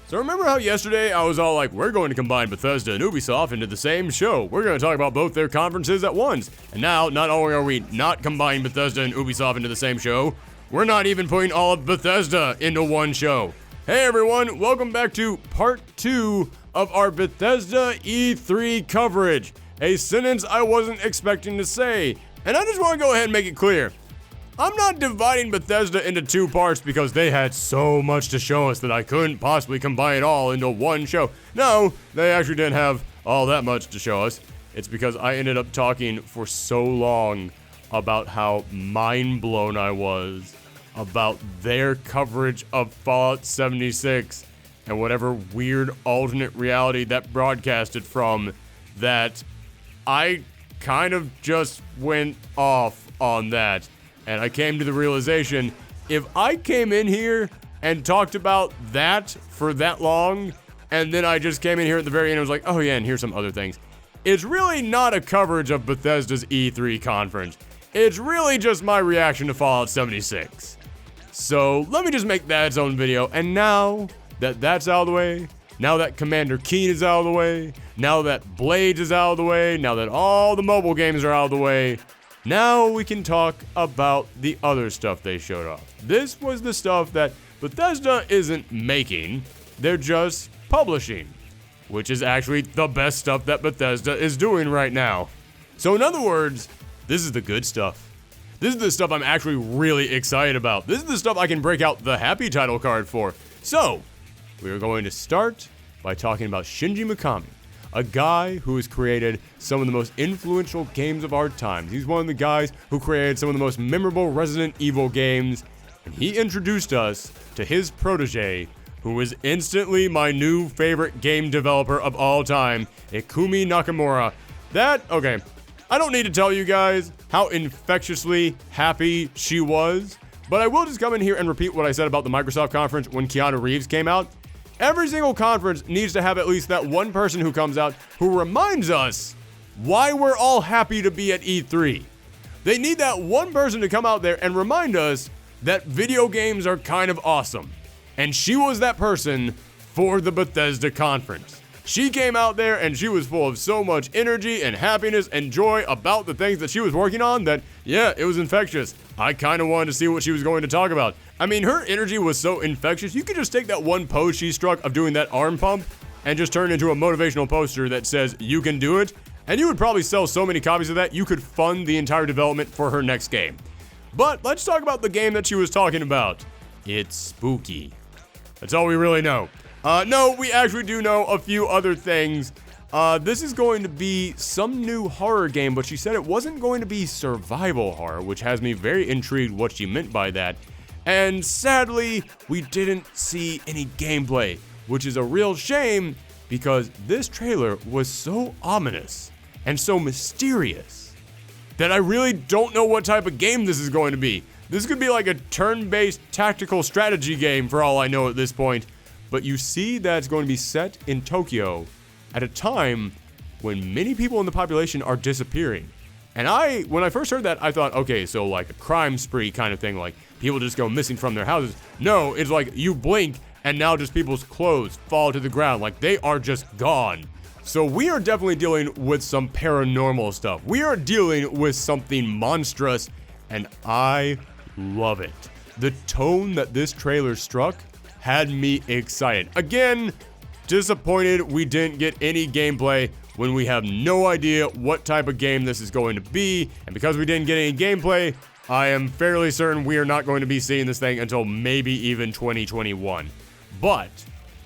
So remember how yesterday I was all like, we're going to combine Bethesda and Ubisoft into the same show. We're going to talk about both their conferences at once. And now, not only are we not combining Bethesda and Ubisoft into the same show, we're not even putting all of Bethesda into one show. Hey everyone, welcome back to part 2 of our Bethesda E3 coverage. A sentence I wasn't expecting to say. And I just want to go ahead and make it clear. I'm not dividing Bethesda into 2 parts because they had so much to show us that I couldn't possibly combine it all into one show. No, they actually didn't have all that much to show us. It's because I ended up talking for so long about how mind blown I was about their coverage of Fallout 76 and whatever weird alternate reality that broadcasted from, that I kind of just went off on that. And I came to the realization, if I came in here and talked about that for that long, and then I just came in here at the very end and was like, oh yeah, and here's some other things, it's really not a coverage of Bethesda's E3 conference. It's really just my reaction to Fallout 76. So let me just make that its own video. And now that that's out of the way, now that Commander Keen is out of the way, now that Blades is out of the way, now that all the mobile games are out of the way, now we can talk about the other stuff they showed off. This was the stuff that Bethesda isn't making, they're just publishing, which is actually the best stuff that Bethesda is doing right now. So in other words, this is the good stuff. This is the stuff I'm actually really excited about. This is the stuff I can break out the happy title card for. So, we are going to start by talking about Shinji Mikami, a guy who has created some of the most influential games of our times. He's one of the guys who created some of the most memorable Resident Evil games, and he introduced us to his protege, who is instantly my new favorite game developer of all time, Ikumi Nakamura. Okay, I don't need to tell you guys how infectiously happy she was, but I will just come in here and repeat what I said about the Microsoft conference when Keanu Reeves came out. Every single conference needs to have at least that one person who comes out who reminds us why we're all happy to be at E3. They need that one person to come out there and remind us that video games are kind of awesome. And she was that person for the Bethesda conference. She came out there and she was full of so much energy and happiness and joy about the things that she was working on that, yeah, it was infectious. I kind of wanted to see what she was going to talk about. I mean, her energy was so infectious, you could just take that one pose she struck of doing that arm pump and just turn it into a motivational poster that says, you can do it, and you would probably sell so many copies of that, you could fund the entire development for her next game. But let's talk about the game that she was talking about. It's spooky. That's all we really know. No, we actually do know a few other things. This is going to be some new horror game, but she said it wasn't going to be survival horror, which has me very intrigued what she meant by that. And sadly, we didn't see any gameplay, which is a real shame because this trailer was so ominous and so mysterious that I really don't know what type of game this is going to be. This could be like a turn-based tactical strategy game for all I know at this point. But you see that it's going to be set in Tokyo at a time when many people in the population are disappearing. And when I first heard that, I thought, okay, so like a crime spree kind of thing, like people just go missing from their houses. No, it's like you blink and now just people's clothes fall to the ground, like they are just gone. So we are definitely dealing with some paranormal stuff. We are dealing with something monstrous, and I love it. The tone that this trailer struck had me excited. Again, disappointed we didn't get any gameplay when we have no idea what type of game this is going to be. And because we didn't get any gameplay, I am fairly certain we are not going to be seeing this thing until maybe even 2021. But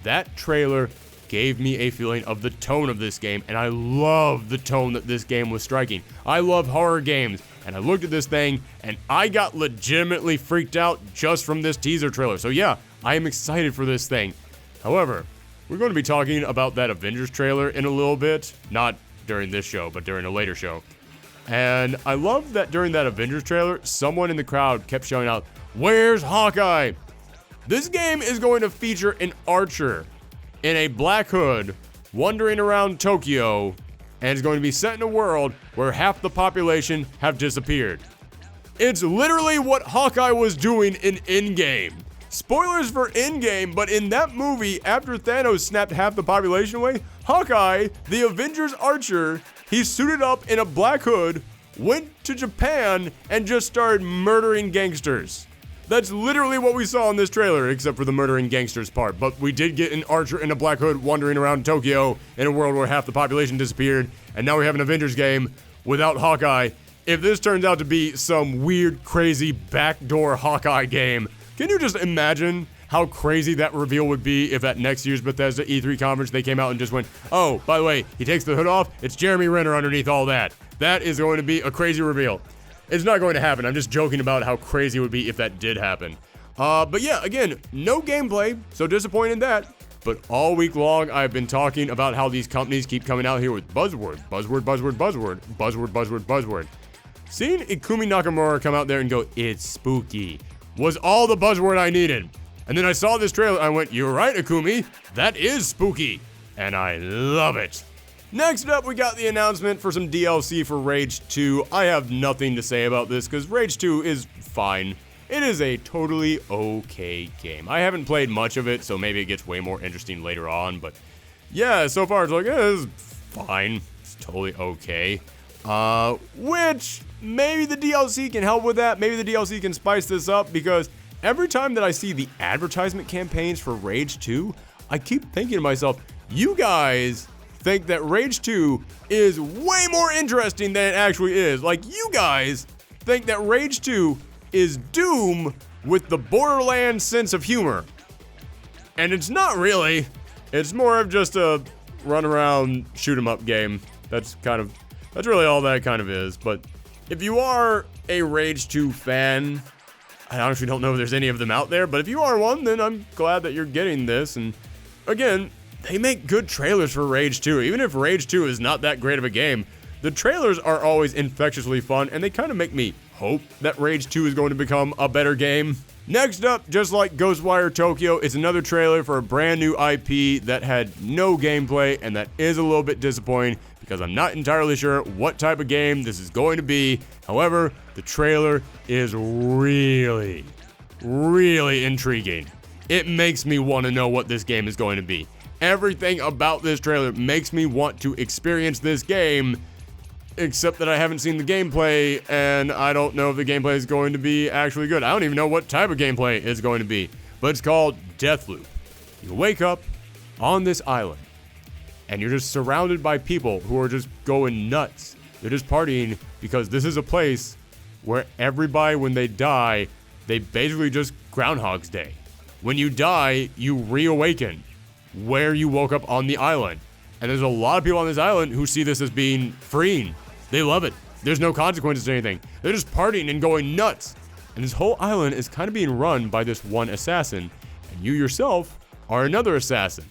that trailer gave me a feeling of the tone of this game, and I love the tone that this game was striking. I love horror games, and I looked at this thing, and I got legitimately freaked out just from this teaser trailer. So yeah, I am excited for this thing. However, we're going to be talking about that Avengers trailer in a little bit. Not during this show, but during a later show. And I love that during that Avengers trailer, someone in the crowd kept shouting out, "Where's Hawkeye?" This game is going to feature an archer in a black hood wandering around Tokyo, and it's going to be set in a world where half the population have disappeared. It's literally what Hawkeye was doing in Endgame. Spoilers for Endgame, but in that movie, after Thanos snapped half the population away, Hawkeye, the Avengers archer, he suited up in a black hood, went to Japan, and just started murdering gangsters. That's literally what we saw in this trailer, except for the murdering gangsters part. But we did get an archer in a black hood wandering around Tokyo in a world where half the population disappeared, and now we have an Avengers game without Hawkeye. If this turns out to be some weird, crazy, backdoor Hawkeye game, can you just imagine how crazy that reveal would be if at next year's Bethesda E3 conference they came out and just went, oh, by the way, he takes the hood off, it's Jeremy Renner underneath all that. That is going to be a crazy reveal. It's not going to happen. I'm just joking about how crazy it would be if that did happen. But yeah, again, no gameplay, so disappointed in that. But all week long, I've been talking about how these companies keep coming out here with buzzword. Seeing Ikumi Nakamura come out there and go, it's spooky, was all the buzzword I needed. And then I saw this trailer, I went, you're right, Ikumi, that is spooky. And I love it. Next up, we got the announcement for some DLC for Rage 2. I have nothing to say about this because Rage 2 is fine. It is a totally okay game. I haven't played much of it, so maybe it gets way more interesting later on. But yeah, so far it's like, it's fine. It's totally okay. Which, maybe the DLC can help with that. Maybe the DLC can spice this up because every time that I see the advertisement campaigns for Rage 2, I keep thinking to myself, you guys think that Rage 2 is way more interesting than it actually is. Like, you guys think that Rage 2 is Doom with the Borderlands sense of humor. And it's not really. It's more of just a run around, shoot 'em up game. That's really all that kind of is. But if you are a Rage 2 fan, I honestly don't know if there's any of them out there, but if you are one, then I'm glad that you're getting this. And again, they make good trailers for Rage 2. Even if Rage 2 is not that great of a game, the trailers are always infectiously fun, and they kind of make me hope that Rage 2 is going to become a better game. Next up, just like Ghostwire Tokyo, is another trailer for a brand new IP that had no gameplay, and that is a little bit disappointing because I'm not entirely sure what type of game this is going to be. However, the trailer is really, really intriguing. It makes me want to know what this game is going to be. Everything about this trailer makes me want to experience this game, except that I haven't seen the gameplay, and I don't know if the gameplay is going to be actually good. I don't even know what type of gameplay it's going to be, but it's called Deathloop. You wake up on this island, and you're just surrounded by people who are just going nuts. They're just partying because this is a place where everybody, when they die, they basically just Groundhog's Day. When you die, you reawaken where you woke up on the island. And there's a lot of people on this island who see this as being freeing. They love it. There's no consequences to anything. They're just partying and going nuts. And this whole island is kind of being run by this one assassin. And you yourself are another assassin.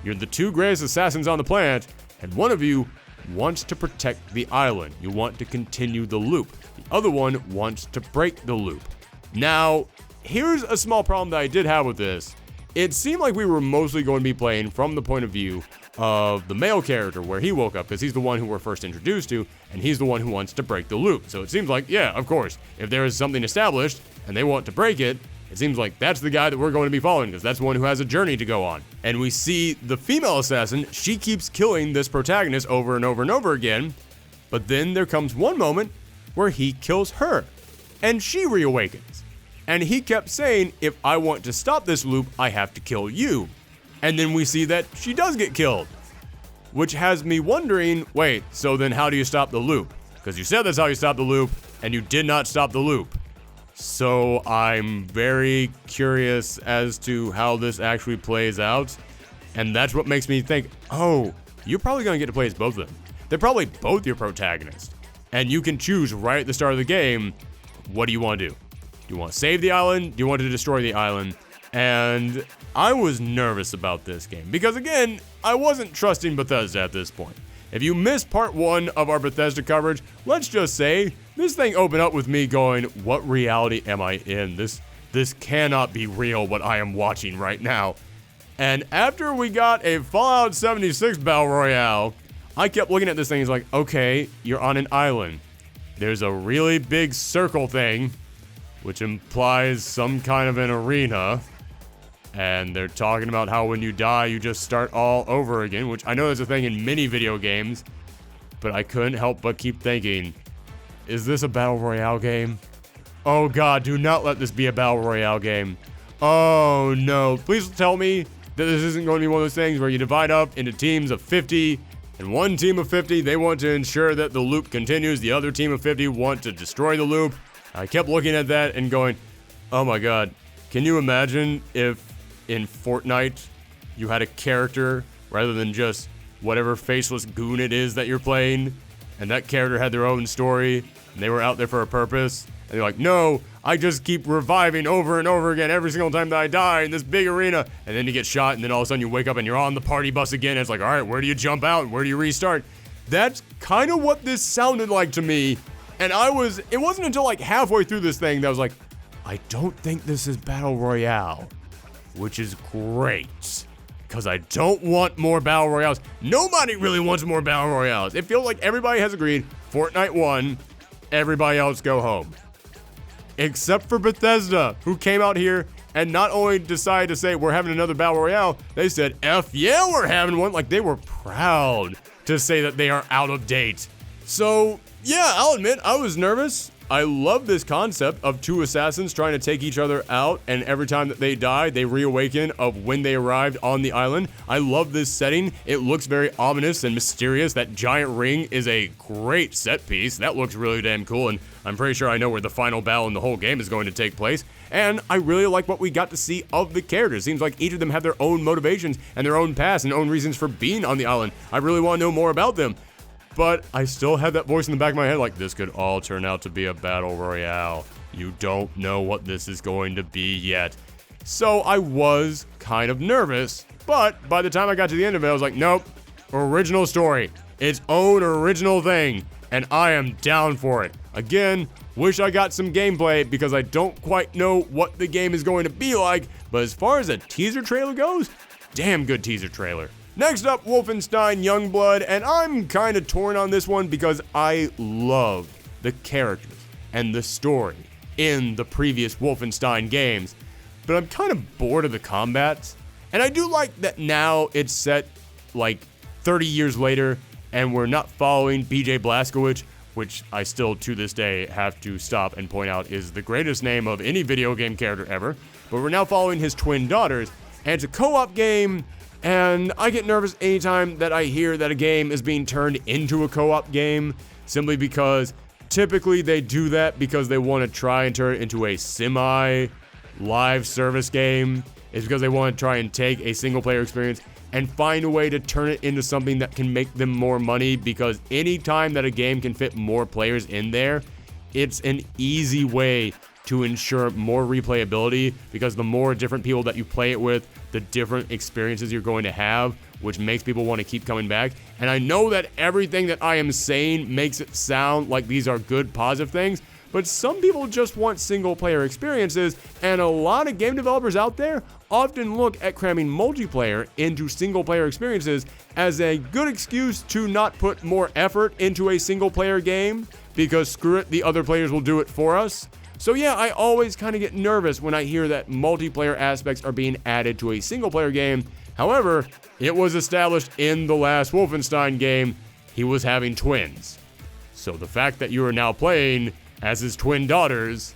You're the two greatest assassins on the planet, and one of you wants to protect the island. You want to continue the loop. The other one wants to break the loop. Now, here's a small problem that I did have with this. It seemed like we were mostly going to be playing from the point of view of the male character where he woke up, because he's the one who we're first introduced to, and he's the one who wants to break the loop. So it seems like, yeah, of course, if there is something established and they want to break it, it seems like that's the guy that we're going to be following, because that's the one who has a journey to go on. And we see the female assassin, she keeps killing this protagonist over and over and over again, but then there comes one moment where he kills her, and she reawakens. And he kept saying, if I want to stop this loop, I have to kill you. And then we see that she does get killed, which has me wondering, wait, so then how do you stop the loop? Because you said that's how you stop the loop, and you did not stop the loop. So I'm very curious as to how this actually plays out. And that's what makes me think, oh, you're probably going to get to play as both of them. They're probably both your protagonists. And you can choose right at the start of the game, what do you want to do? Do you want to save the island? Do you want to destroy the island? And I was nervous about this game because, again, I wasn't trusting Bethesda at this point. If you missed part 1 of our Bethesda coverage, let's just say this thing opened up with me going, what reality am I in? This cannot be real, what I am watching right now. And after we got a Fallout 76 Battle Royale, I kept looking at this thing. It's like, okay, you're on an island. There's a really big circle thing, which implies some kind of an arena. And they're talking about how when you die, you just start all over again, which I know is a thing in many video games, but I couldn't help but keep thinking, is this a Battle Royale game? Oh God, do not let this be a Battle Royale game. Oh no, please tell me that this isn't going to be one of those things where you divide up into teams of 50, and one team of 50, they want to ensure that the loop continues, the other team of 50 want to destroy the loop. I kept looking at that and going, oh my God, can you imagine if in Fortnite you had a character rather than just whatever faceless goon it is that you're playing, and that character had their own story, and they were out there for a purpose, and they're like, no, I just keep reviving over and over again every single time that I die in this big arena, and then you get shot, and then all of a sudden you wake up and you're on the party bus again, and it's like, all right, where do you jump out, and where do you restart? That's kind of what this sounded like to me, and it wasn't until like halfway through this thing that I was like, I don't think this is Battle Royale, which is great, because I don't want more Battle Royales. Nobody really wants more Battle Royales. It feels like everybody has agreed, Fortnite won, everybody else go home. Except for Bethesda, who came out here and not only decided to say we're having another Battle Royale, they said, F yeah, we're having one. Like, they were proud to say that they are out of date. So, yeah, I'll admit, I was nervous. I love this concept of two assassins trying to take each other out, and every time that they die, they reawaken of when they arrived on the island. I love this setting. It looks very ominous and mysterious. That giant ring is a great set piece. That looks really damn cool, and I'm pretty sure I know where the final battle in the whole game is going to take place. And I really like what we got to see of the characters. Seems like each of them have their own motivations and their own past and own reasons for being on the island. I really want to know more about them. But I still had that voice in the back of my head like, this could all turn out to be a Battle Royale. You don't know what this is going to be yet. So I was kind of nervous, but by the time I got to the end of it, I was like, nope, original story, its own original thing, and I am down for it. Again, wish I got some gameplay because I don't quite know what the game is going to be like, but as far as a teaser trailer goes, damn good teaser trailer. Next up, Wolfenstein Youngblood, and I'm kind of torn on this one because I love the characters and the story in the previous Wolfenstein games, but I'm kind of bored of the combats. And I do like that now it's set like 30 years later and we're not following BJ Blazkowicz, which I still to this day have to stop and point out is the greatest name of any video game character ever, but we're now following his twin daughters, and it's a co-op game. And I get nervous anytime that I hear that a game is being turned into a co-op game, simply because typically they do that because they want to try and turn it into a semi-live service game. It's because they want to try and take a single-player experience and find a way to turn it into something that can make them more money, because anytime that a game can fit more players in there, it's an easy way to ensure more replayability, because the more different people that you play it with, the different experiences you're going to have, which makes people want to keep coming back. And I know that everything that I am saying makes it sound like these are good, positive things, but some people just want single-player experiences, and a lot of game developers out there often look at cramming multiplayer into single-player experiences as a good excuse to not put more effort into a single-player game, because screw it, the other players will do it for us. So yeah, I always kind of get nervous when I hear that multiplayer aspects are being added to a single-player game. However, it was established in the last Wolfenstein game, he was having twins. So the fact that you are now playing as his twin daughters,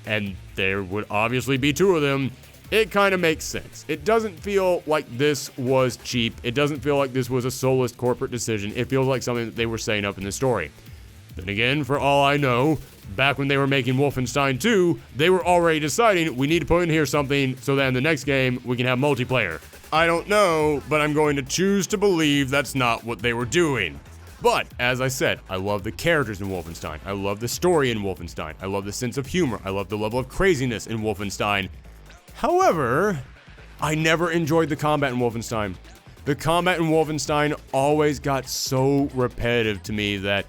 and there would obviously be two of them, it kind of makes sense. It doesn't feel like this was cheap. It doesn't feel like this was a soulless corporate decision. It feels like something that they were setting up in the story. Then again, for all I know, back when they were making Wolfenstein 2, they were already deciding we need to put in here something so that in the next game we can have multiplayer. I don't know, but I'm going to choose to believe that's not what they were doing. But, as I said, I love the characters in Wolfenstein. I love the story in Wolfenstein. I love the sense of humor. I love the level of craziness in Wolfenstein. However, I never enjoyed the combat in Wolfenstein. The combat in Wolfenstein always got so repetitive to me that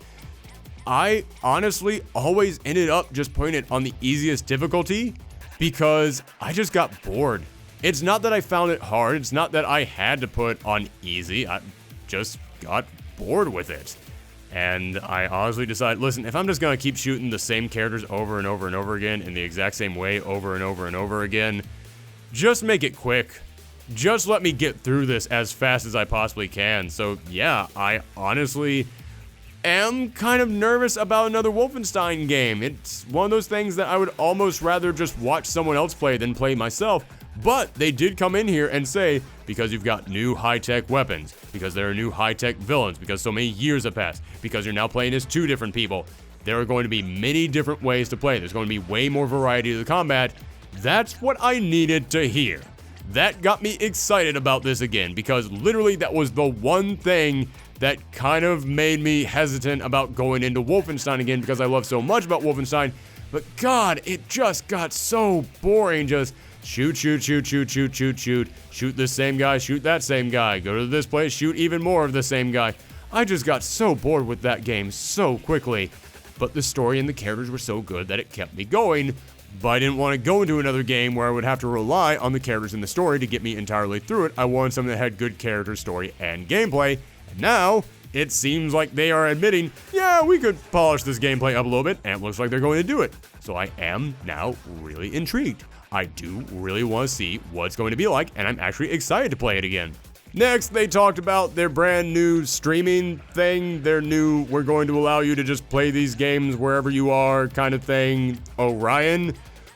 I honestly always ended up just putting it on the easiest difficulty because I just got bored. It's not that I found it hard. It's not that I had to put on easy. I just got bored with it. And I honestly decided, listen, if I'm just going to keep shooting the same characters over and over and over again in the exact same way over and over and over again, just make it quick. Just let me get through this as fast as I possibly can. So yeah, I honestly am kind of nervous about another Wolfenstein game. It's one of those things that I would almost rather just watch someone else play than play myself. But they did come in here and say, because you've got new high-tech weapons, because there are new high-tech villains, because so many years have passed, because you're now playing as 2 different people, there are going to be many different ways to play. There's going to be way more variety to the combat. That's what I needed to hear. That got me excited about this again, because literally that was the one thing that kind of made me hesitant about going into Wolfenstein again, because I love so much about Wolfenstein. But God, it just got so boring. Just shoot this same guy, shoot that same guy, go to this place, shoot even more of the same guy. I just got so bored with that game so quickly. But the story and the characters were so good that it kept me going. But I didn't want to go into another game where I would have to rely on the characters in the story to get me entirely through it. I wanted something that had good character, story, and gameplay. And now, it seems like they are admitting, yeah, we could polish this gameplay up a little bit, and it looks like they're going to do it. So I am now really intrigued. I do really want to see what it's going to be like, and I'm actually excited to play it again. Next, they talked about their brand new streaming thing, their new, we're going to allow you to just play these games wherever you are kind of thing, Orion,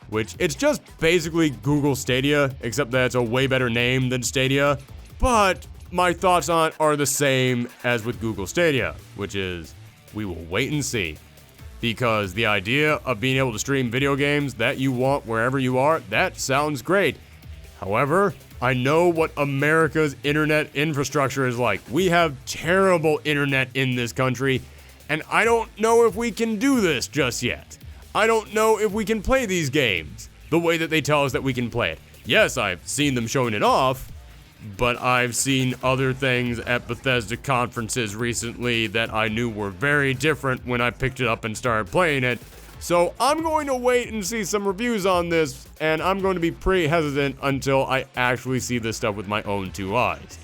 which it's just basically Google Stadia, except that it's a way better name than Stadia. But my thoughts on it are the same as with Google Stadia, which is, we will wait and see. Because the idea of being able to stream video games that you want wherever you are, that sounds great. However, I know what America's internet infrastructure is like. We have terrible internet in this country, and I don't know if we can do this just yet. I don't know if we can play these games the way that they tell us that we can play it. Yes, I've seen them showing it off, but I've seen other things at Bethesda conferences recently that I knew were very different when I picked it up and started playing it. So I'm going to wait and see some reviews on this, and I'm going to be pretty hesitant until I actually see this stuff with my own 2 eyes.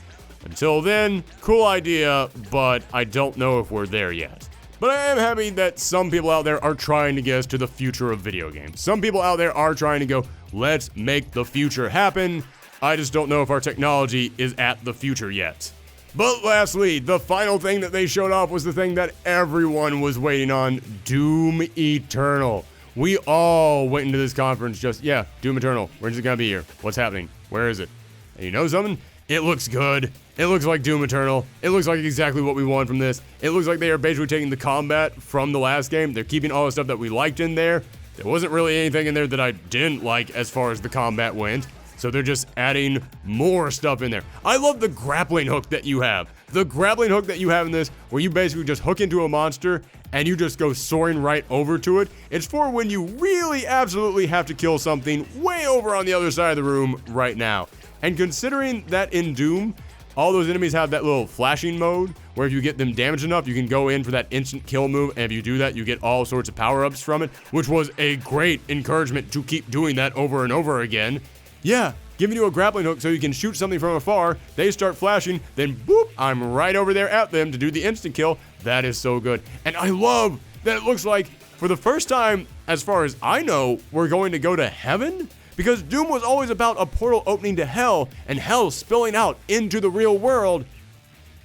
Until then, cool idea, but I don't know if we're there yet. But I am happy that some people out there are trying to get us to the future of video games. Some people out there are trying to go, let's make the future happen. I just don't know if our technology is at the future yet. But lastly, the final thing that they showed off was the thing that everyone was waiting on, Doom Eternal. We all went into this conference just, yeah, Doom Eternal. When's it gonna be here? What's happening? Where is it? And you know something? It looks good. It looks like Doom Eternal. It looks like exactly what we want from this. It looks like they are basically taking the combat from the last game. They're keeping all the stuff that we liked in there. There wasn't really anything in there that I didn't like as far as the combat went. So they're just adding more stuff in there. I love the grappling hook that you have. The grappling hook that you have in this, where you basically just hook into a monster and you just go soaring right over to it. It's for when you really absolutely have to kill something way over on the other side of the room right now. And considering that in Doom, all those enemies have that little flashing mode, where if you get them damaged enough, you can go in for that instant kill move, and if you do that, you get all sorts of power-ups from it, which was a great encouragement to keep doing that over and over again. Yeah, giving you a grappling hook so you can shoot something from afar, they start flashing, then boop, I'm right over there at them to do the instant kill. That is so good. And I love that it looks like, for the first time, as far as I know, we're going to go to heaven? Because Doom was always about a portal opening to hell, and hell spilling out into the real world.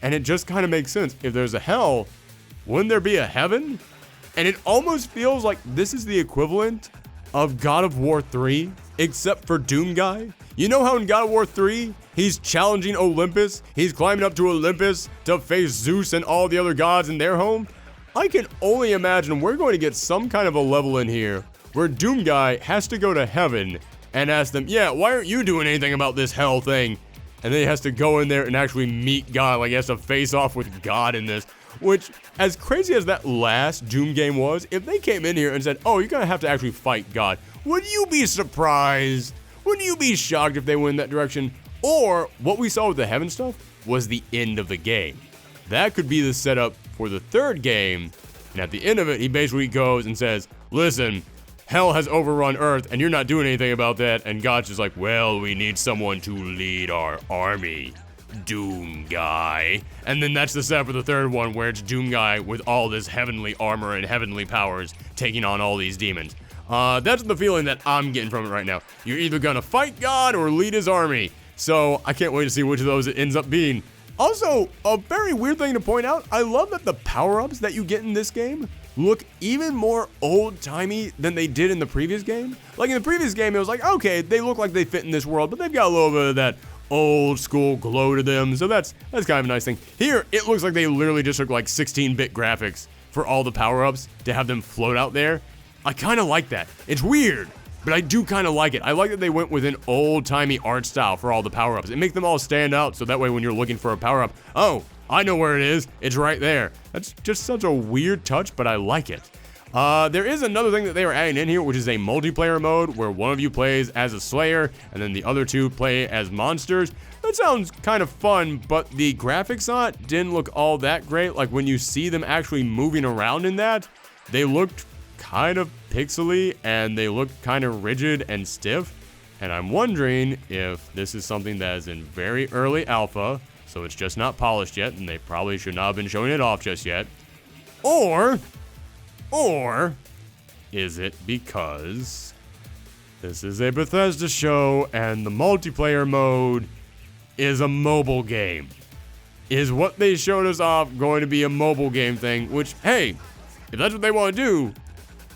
And it just kind of makes sense. If there's a hell, wouldn't there be a heaven? And it almost feels like this is the equivalent of God of War 3, except for Doom Guy. You know how in God of War 3, he's challenging Olympus, he's climbing up to Olympus to face Zeus and all the other gods in their home? I can only imagine we're going to get some kind of a level in here where Doom Guy has to go to heaven and ask them, yeah, why aren't you doing anything about this hell thing? And then he has to go in there and actually meet God, like he has to face off with God in this. Which, as crazy as that last Doom game was, if they came in here and said, oh, you're gonna have to actually fight God, would you be surprised? Wouldn't you be shocked if they went in that direction? Or, what we saw with the heaven stuff was the end of the game. That could be the setup for the 3rd game, and at the end of it, he basically goes and says, listen, hell has overrun Earth, and you're not doing anything about that, and God's just like, well, we need someone to lead our army. Doom Guy. And then that's the setup for the 3rd one, where it's Doom Guy with all this heavenly armor and heavenly powers taking on all these demons. That's the feeling that I'm getting from it right now. You're either gonna fight God or lead his army. So I can't wait to see which of those it ends up being. Also, a very weird thing to point out, I love that the power-ups that you get in this game look even more old-timey than they did in the previous game. Like in the previous game, it was like, okay, they look like they fit in this world, but they've got a little bit of that old school glow to them, so that's kind of a nice thing. Here, it looks like they literally just took like 16-bit graphics for all the power-ups to have them float out there. I kind of like that. It's weird, but I do kind of like it. I like that they went with an old-timey art style for all the power-ups. It makes them all stand out, so that way when you're looking for a power-up, oh, I know where it is. It's right there. That's just such a weird touch, but I like it. There is another thing that they are adding in here, which is a multiplayer mode where one of you plays as a slayer and then the other two play as monsters. That sounds kind of fun, but the graphics on it didn't look all that great. Like when you see them actually moving around in that, they looked kind of pixely and they looked kind of rigid and stiff. And I'm wondering if this is something that is in very early alpha, so it's just not polished yet, and they probably should not have been showing it off just yet. Or is it because this is a Bethesda show and the multiplayer mode is a mobile game? Is what they showed us off going to be a mobile game thing? Which, hey, if that's what they want to do,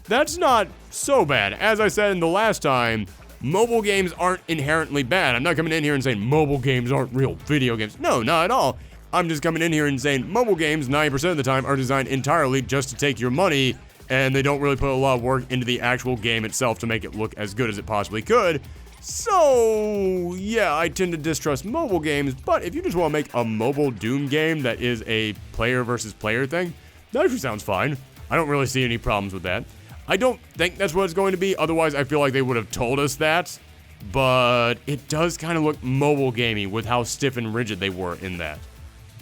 that's not so bad. As I said in the last time, mobile games aren't inherently bad. I'm not coming in here and saying mobile games aren't real video games. No, not at all. I'm just coming in here and saying mobile games 90% of the time are designed entirely just to take your money, and they don't really put a lot of work into the actual game itself to make it look as good as it possibly could. So, yeah, I tend to distrust mobile games, but if you just want to make a mobile Doom game that is a player versus player thing, that actually sounds fine. I don't really see any problems with that. I don't think that's what it's going to be, otherwise I feel like they would have told us that, but it does kind of look mobile gamey with how stiff and rigid they were in that.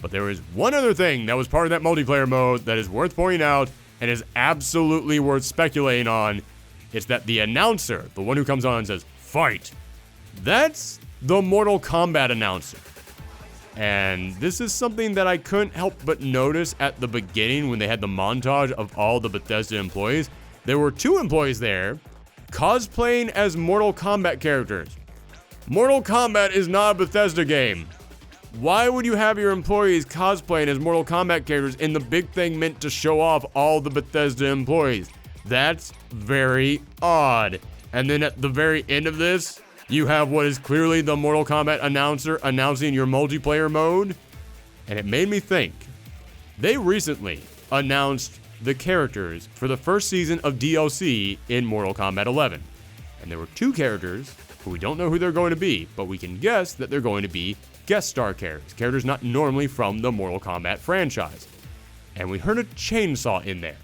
But there is one other thing that was part of that multiplayer mode that is worth pointing out and is absolutely worth speculating on. It's that the announcer, the one who comes on and says, "Fight," that's the Mortal Kombat announcer. And this is something that I couldn't help but notice at the beginning when they had the montage of all the Bethesda employees. There were 2 employees there cosplaying as Mortal Kombat characters. Mortal Kombat is not a Bethesda game. Why would you have your employees cosplaying as Mortal Kombat characters in the big thing meant to show off all the Bethesda employees? That's very odd. And then at the very end of this, you have what is clearly the Mortal Kombat announcer announcing your multiplayer mode. And it made me think. They recently announced the characters for the first season of DLC in Mortal Kombat 11. And there were 2 characters who we don't know who they're going to be, but we can guess that they're going to be guest star characters not normally from the Mortal Kombat franchise. And we heard a chainsaw in there.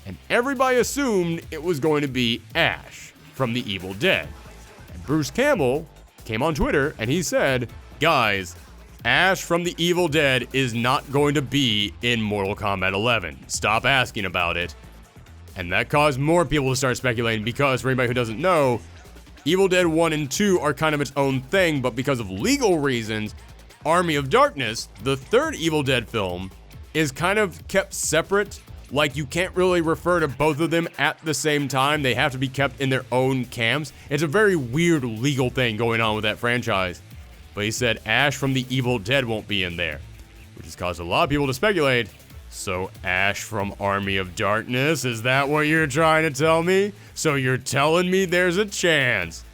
And everybody assumed it was going to be Ash from The Evil Dead. And Bruce Campbell came on Twitter and he said, "Guys, Ash from The Evil Dead is not going to be in Mortal Kombat 11. Stop asking about it." And that caused more people to start speculating because, for anybody who doesn't know, Evil Dead 1 and 2 are kind of its own thing, but because of legal reasons, Army of Darkness, the 3rd Evil Dead film, is kind of kept separate. Like, you can't really refer to both of them at the same time. They have to be kept in their own camps. It's a very weird legal thing going on with that franchise. But he said Ash from The Evil Dead won't be in there, which has caused a lot of people to speculate. So Ash from Army of Darkness, is that what you're trying to tell me? So you're telling me there's a chance.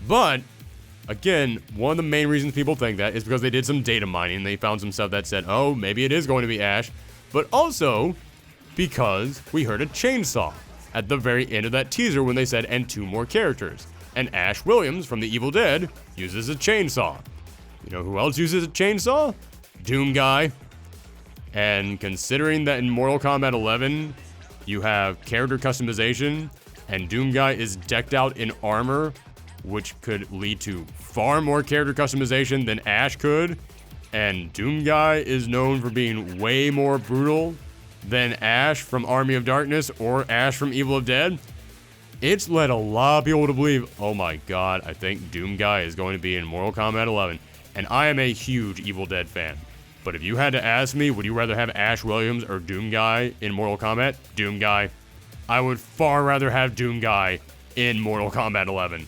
But, again, one of the main reasons people think that is because they did some data mining. They found some stuff that said, oh, maybe it is going to be Ash. But also, because we heard a chainsaw at the very end of that teaser when they said, and 2 more characters. And Ash Williams from The Evil Dead uses a chainsaw. You know who else uses a chainsaw? Doom Guy. And considering that in Mortal Kombat 11, you have character customization, and Doom Guy is decked out in armor, which could lead to far more character customization than Ash could, and Doom Guy is known for being way more brutal than Ash from Army of Darkness or Ash from Evil Dead, it's led a lot of people to believe, oh my god, I think Doom Guy is going to be in Mortal Kombat 11. And I am a huge Evil Dead fan. But if you had to ask me, would you rather have Ash Williams or Doom Guy in Mortal Kombat? Doom Guy. I would far rather have Doom Guy in Mortal Kombat 11.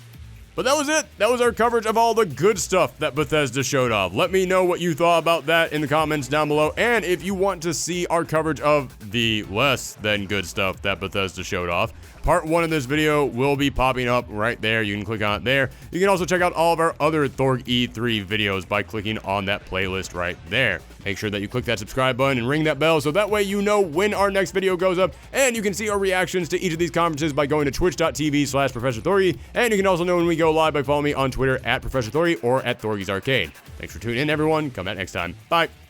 But that was it. That was our coverage of all the good stuff that Bethesda showed off. Let me know what you thought about that in the comments down below. And if you want to see our coverage of the less than good stuff that Bethesda showed off, part 1 of this video will be popping up right there. You can click on it there. You can also check out all of our other ThorgE3 videos by clicking on that playlist right there. Make sure that you click that subscribe button and ring that bell so that way you know when our next video goes up. And you can see our reactions to each of these conferences by going to twitch.tv/ProfessorThorgy. And you can also know when we go live by following me on Twitter @ProfessorThorgy or @ThorgEsArcade. Thanks for tuning in, everyone. Come back next time. Bye.